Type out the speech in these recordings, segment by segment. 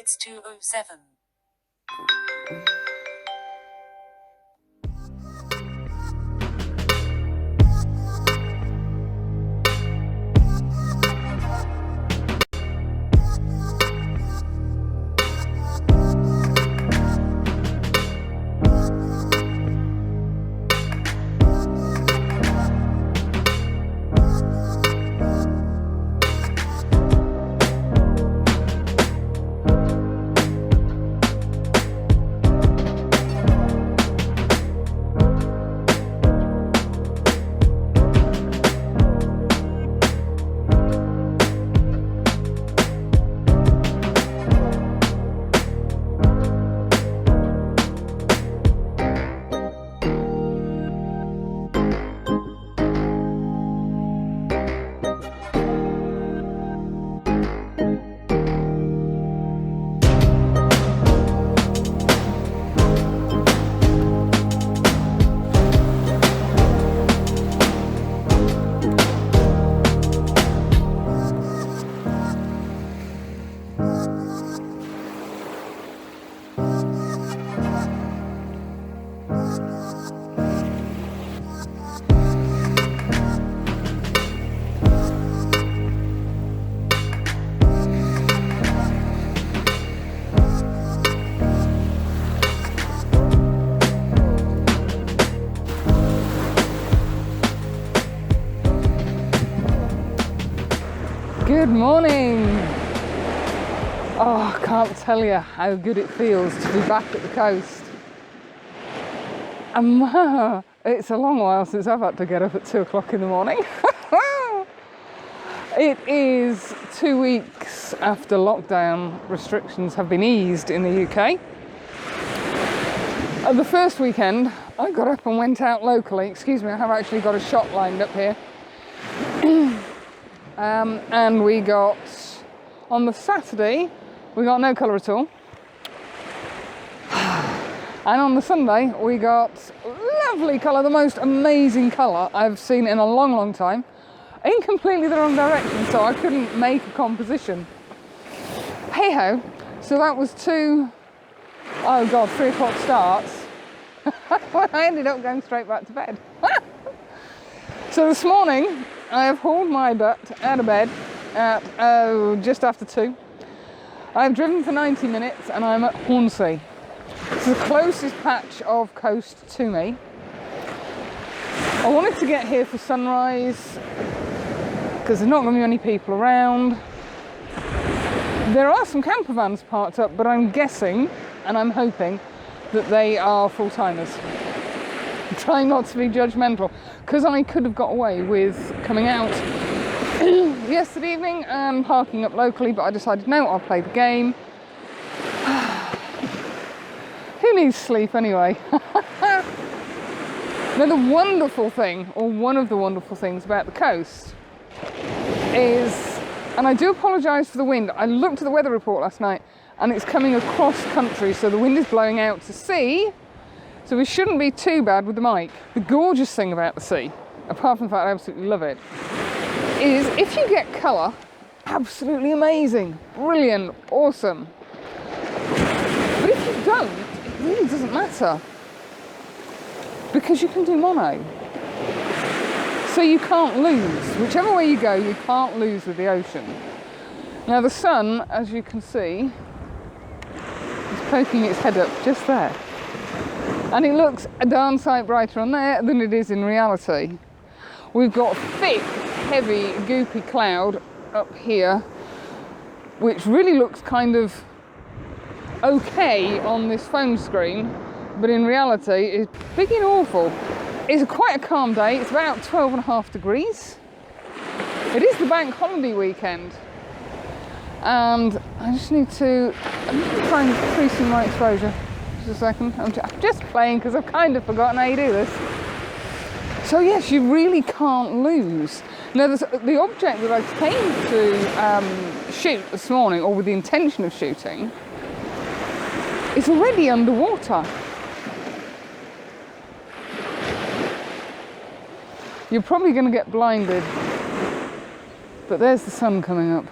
It's 2:07. Good morning. Oh, I can't tell you how good it feels to be back at the coast. And it's a long while since I've had to get up at 2 o'clock in the morning. It is 2 weeks after lockdown restrictions have been eased in the UK. The first weekend, I got up and went out locally. Excuse me, I have actually got a shot lined up here. And we got, on the Saturday, we got no colour at all. And on the Sunday, we got lovely colour, the most amazing colour I've seen in a long, long time, in completely the wrong direction, so I couldn't make a composition. Hey ho, so that was 3 o'clock starts. I ended up going straight back to bed. So this morning, I have hauled my butt out of bed at just after 2. I've driven for 90 minutes and I'm at Hornsea. It's the closest patch of coast to me. I wanted to get here for sunrise because there's not going to be any people around. There are some camper vans parked up, but I'm guessing and I'm hoping that they are full-timers. I'm trying not to be judgmental, because I could have got away with coming out yesterday evening and parking up locally, but I decided, no, I'll play the game. Who needs sleep anyway? Now the wonderful thing, or one of the wonderful things about the coast is, and I do apologise for the wind, I looked at the weather report last night and it's coming across country, so the wind is blowing out to sea. So we shouldn't be too bad with the mic. The gorgeous thing about the sea, apart from the fact I absolutely love it, is if you get colour, absolutely amazing, brilliant, awesome. But if you don't, it really doesn't matter, because you can do mono. So you can't lose. Whichever way you go, you can't lose with the ocean. Now the sun, as you can see, is poking its head up just there. And it looks a darn sight brighter on there than it is in reality. We've got thick, heavy, goopy cloud up here, which really looks kind of okay on this phone screen, but in reality is big and awful. It's quite a calm day. It's about 12.5 degrees. It is the bank holiday weekend. And I just need to, I'm just trying to increase my exposure. Just a second. I'm just playing because I've kind of forgotten how you do this. So yes, you really can't lose. Now the object that I came to shoot this morning, or with the intention of shooting, is already underwater. You're probably going to get blinded, but there's the sun coming up.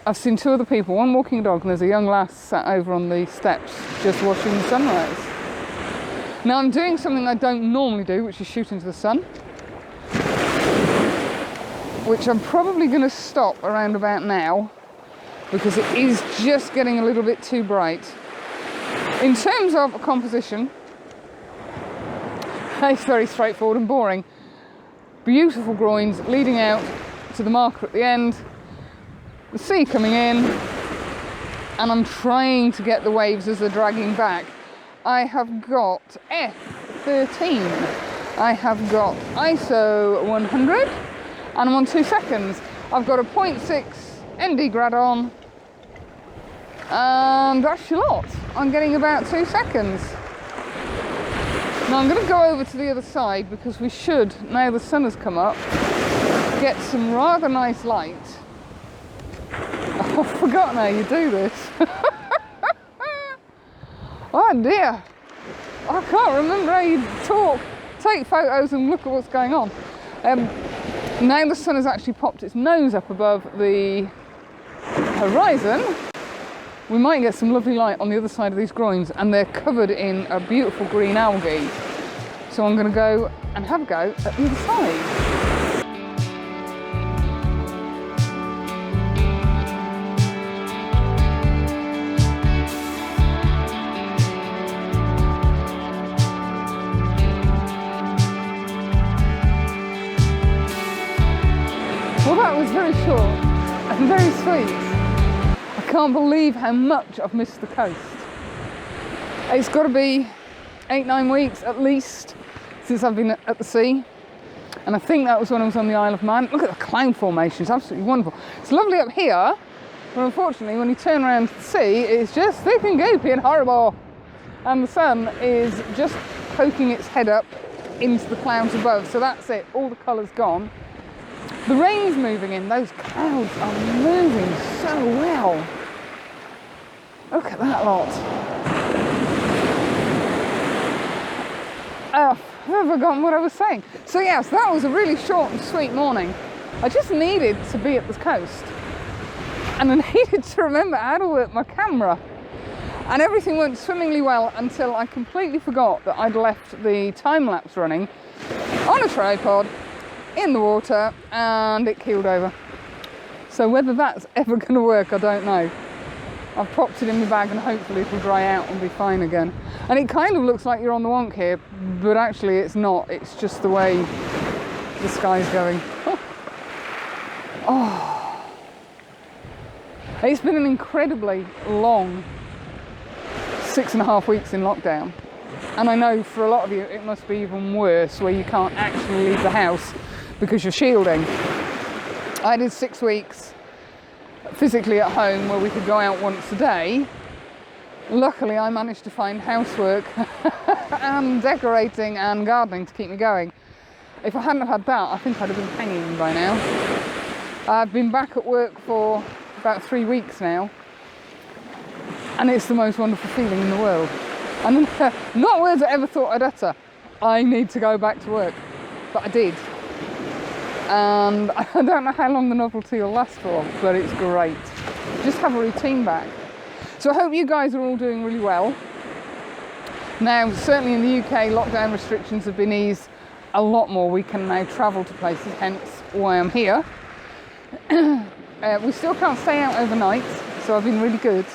I've seen two other people, one walking a dog, and there's a young lass sat over on the steps just watching the sunrise. Now I'm doing something I don't normally do, which is shoot into the sun, which I'm probably going to stop around about now because it is just getting a little bit too bright. In terms of a composition, it's very straightforward and boring. Beautiful groins leading out to the marker at the end, the sea coming in, and I'm trying to get the waves as they're dragging back. I have got F13, I have got ISO 100, and I'm on 2 seconds. I've got a 0.6 ND grad on, and that's your lot. I'm getting about 2 seconds. Now I'm going to go over to the other side because we should, now the sun has come up, get some rather nice light. I've forgotten how you do this. Oh dear, I can't remember how you talk, take photos and look at what's going on. Now the sun has actually popped its nose up above the horizon, we might get some lovely light on the other side of these groins, and they're covered in a beautiful green algae. So I'm going to go and have a go at the other side. Well, that was very short and very sweet. I can't believe how much I've missed the coast. It's got to be 8-9 weeks at least since I've been at the sea, and I think that was when I was on the Isle of Man. Look at the cloud formation, it's absolutely wonderful. It's lovely up here, but unfortunately when you turn around to the sea, it's just thick and goopy and horrible, and the sun is just poking its head up into the clouds above. So that's it, all the colour's gone. The rain's moving in, those clouds are moving so well. Look at that lot. Oh, I've forgotten what I was saying. So yes, that was a really short and sweet morning. I just needed to be at the coast, and I needed to remember how to work my camera. And everything went swimmingly well until I completely forgot that I'd left the time-lapse running on a tripod in the water, and it keeled over. So whether that's ever going to work, I don't know. I've popped it in my bag and hopefully it'll dry out and be fine again. And it kind of looks like you're on the wonk here, but actually it's not. It's just the way the sky's going. Oh. It's been an incredibly long 6.5 weeks in lockdown. And I know for a lot of you it must be even worse, where you can't actually leave the house because you're shielding. I did 6 weeks physically at home where we could go out once a day. Luckily I managed to find housework and decorating and gardening to keep me going. If I hadn't have had that, I think I'd have been hanging by now. I've been back at work for about 3 weeks now, and it's the most wonderful feeling in the world. And not words I ever thought I'd utter. I need to go back to work, but I did. And I don't know how long the novelty will last for, but it's great. Just have a routine back. So I hope you guys are all doing really well. Now, certainly in the UK, lockdown restrictions have been eased a lot more. We can now travel to places, hence why I'm here. We still can't stay out overnight, so I've been really good.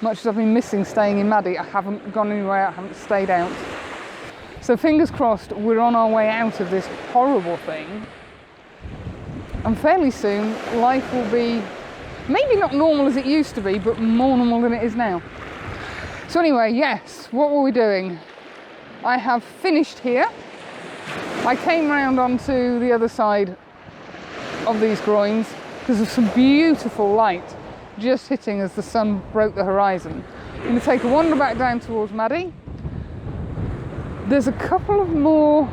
Much as I've been missing staying in Maddie, I haven't gone anywhere, I haven't stayed out. So fingers crossed, we're on our way out of this horrible thing. And fairly soon, life will be maybe not normal as it used to be, but more normal than it is now. So anyway, yes, what were we doing? I have finished here. I came round onto the other side of these groins because of some beautiful light just hitting as the sun broke the horizon. I'm going to take a wander back down towards Maddie. There's a couple of more,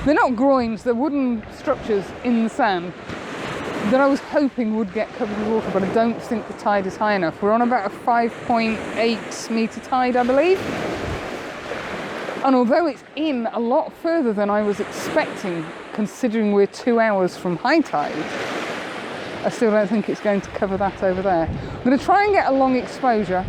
they're not groins, they're wooden structures in the sand that I was hoping would get covered with water, but I don't think the tide is high enough. We're on about a 5.8 metre tide, I believe. And although it's in a lot further than I was expecting, considering we're 2 hours from high tide, I still don't think it's going to cover that over there. I'm going to try and get a long exposure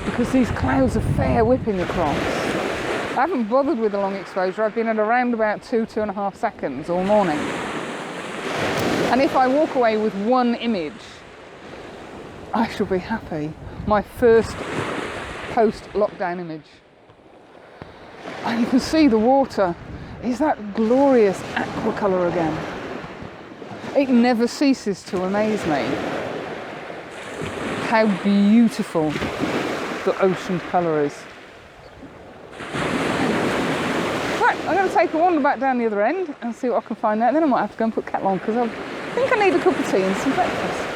because these clouds are fair whipping across. I haven't bothered with a long exposure. I've been at around about 2.5 seconds all morning. And if I walk away with one image, I shall be happy. My first post-lockdown image. And you can see the water is that glorious aqua colour again. It never ceases to amaze me how beautiful the ocean colour is. Right, I'm going to take a wander back down the other end and see what I can find there. Then I might have to go and put kettle on because I think I need a cup of tea and some breakfast.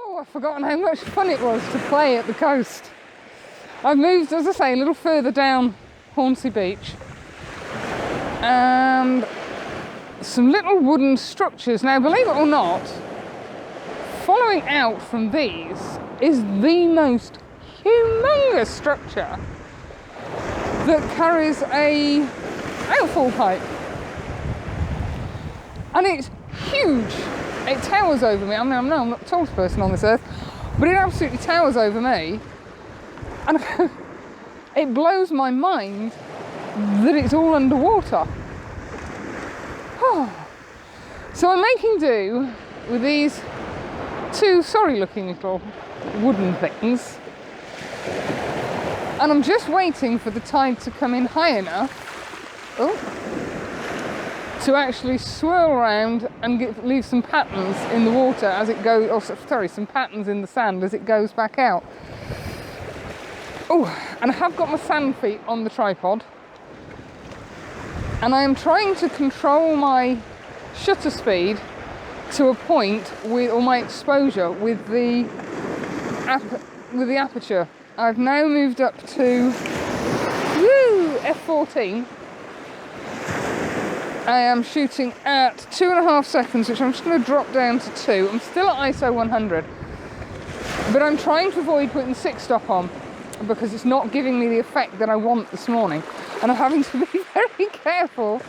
Oh, I've forgotten how much fun it was to play at the coast. I've moved, as I say, a little further down Hornsea Beach. And some little wooden structures. Now, believe it or not, following out from these is the most humongous structure that carries a outfall pipe. And it's huge. It towers over me. I mean, I'm not the tallest person on this earth, but it absolutely towers over me. And it blows my mind that it's all underwater. So I'm making do with these two sorry-looking little wooden things. And I'm just waiting for the tide to come in high enough to actually swirl around and leave some patterns in the water as it goes, or sorry, some patterns in the sand as it goes back out. Oh, and I have got my sand feet on the tripod. And I am trying to control my shutter speed to a point with, or my exposure with the aperture. I've now moved up to f14. I am shooting at 2.5 seconds, which I'm just going to drop down to 2. I'm still at ISO 100, but I'm trying to avoid putting 6-stop on because it's not giving me the effect that I want this morning. And I'm having to be very careful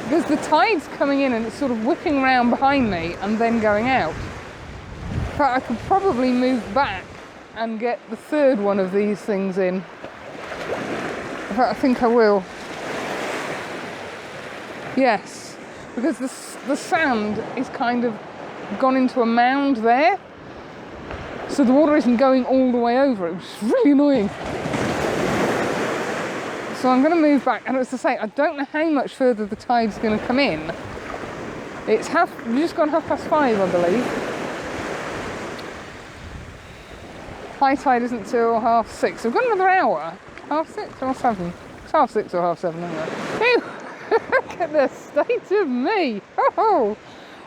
because the tide's coming in and it's sort of whipping around behind me and then going out. In fact, I could probably move back and get the third one of these things in. In fact, I think I will. Yes, because the sand is kind of gone into a mound there, so the water isn't going all the way over. It was really annoying. So I'm going to move back, and as I say, I don't know how much further the tide's going to come in. It's we've just gone 5:30, I believe. High tide isn't till 6:30. We've got another hour. 6:30 or 7? It's 6:30 or 7 anyway. Phew! Look at the state of me. Oh,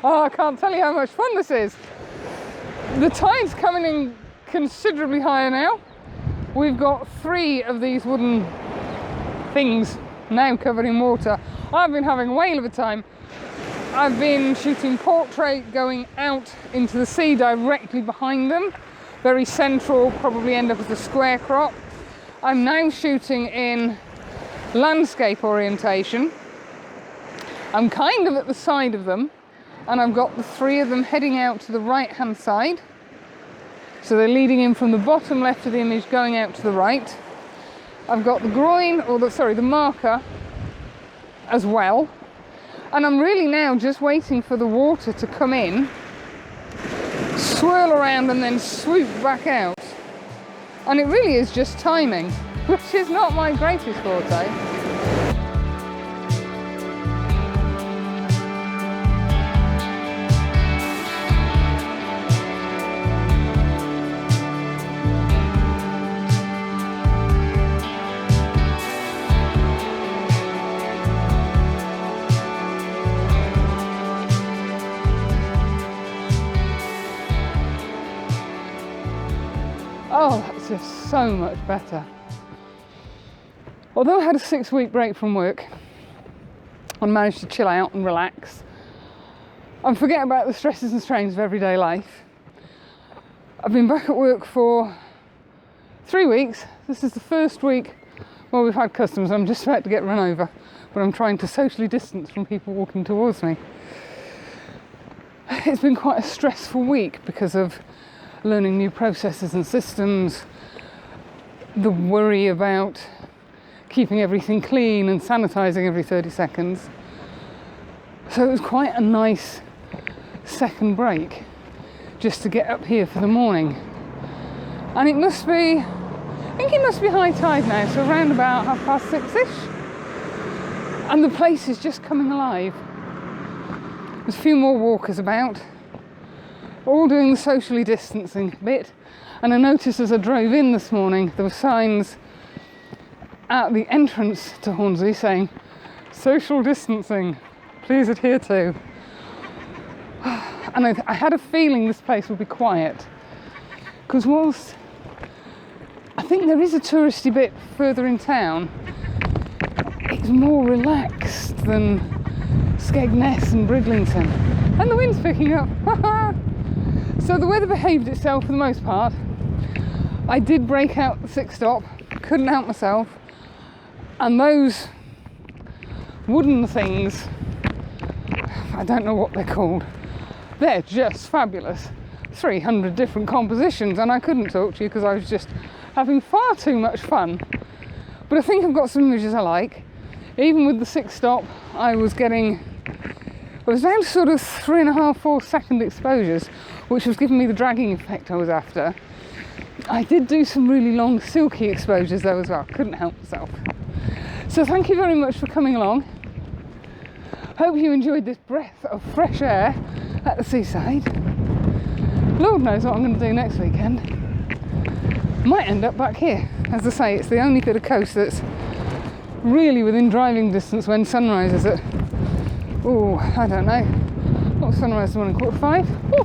I can't tell you how much fun this is. The tide's coming in considerably higher now. We've got 3 of these wooden things now covered in water. I've been having a whale of a time. I've been shooting portrait going out into the sea directly behind them. Very central, probably end up as a square crop. I'm now shooting in landscape orientation. I'm kind of at the side of them, and I've got the 3 of them heading out to the right hand side. So they're leading in from the bottom left of the image going out to the right. I've got the groin, or the marker as well. And I'm really now just waiting for the water to come in, swirl around and then swoop back out. And it really is just timing, which is not my greatest forte. just so much better. Although I had a 6-week break from work, I managed to chill out and relax and forget about the stresses and strains of everyday life. I've been back at work for 3 weeks. This is the first week where we've had customers. I'm just about to get run over, but I'm trying to socially distance from people walking towards me. It's been quite a stressful week because of learning new processes and systems, the worry about keeping everything clean and sanitising every 30 seconds. So it was quite a nice second break just to get up here for the morning. And it must be, I think it must be high tide now, so around about 6:30ish. And the place is just coming alive. There's a few more walkers about, all doing the socially distancing bit. And I noticed as I drove in this morning, there were signs at the entrance to Hornsea saying, social distancing, please adhere to. And I had a feeling this place would be quiet, because whilst I think there is a touristy bit further in town, it's more relaxed than Skegness and Bridlington. And the wind's picking up. So the weather behaved itself for the most part. I did break out the 6-stop, couldn't help myself. And those wooden things, I don't know what they're called, they're just fabulous. 300 different compositions, and I couldn't talk to you because I was just having far too much fun. But I think I've got some images I like. Even with the 6-stop, I was down to sort of 3.5-4 second exposures, which was giving me the dragging effect I was after. I did do some really long silky exposures though as well, couldn't help myself. So thank you very much for coming along. Hope you enjoyed this breath of fresh air at the seaside. Lord knows what I'm going to do next weekend. Might end up back here. As I say, it's the only bit of coast that's really within driving distance when sun rises at, oh, I don't know, what sunrise this morning, 4:45? Oh,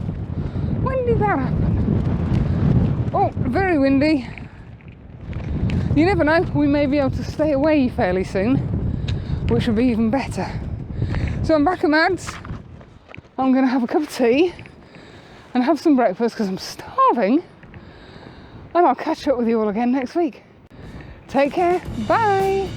when did that happen? Oh, very windy. You never know, we may be able to stay away fairly soon, which would be even better. So I'm back at Mad's. I'm going to have a cup of tea and have some breakfast because I'm starving. And I'll catch up with you all again next week. Take care. Bye.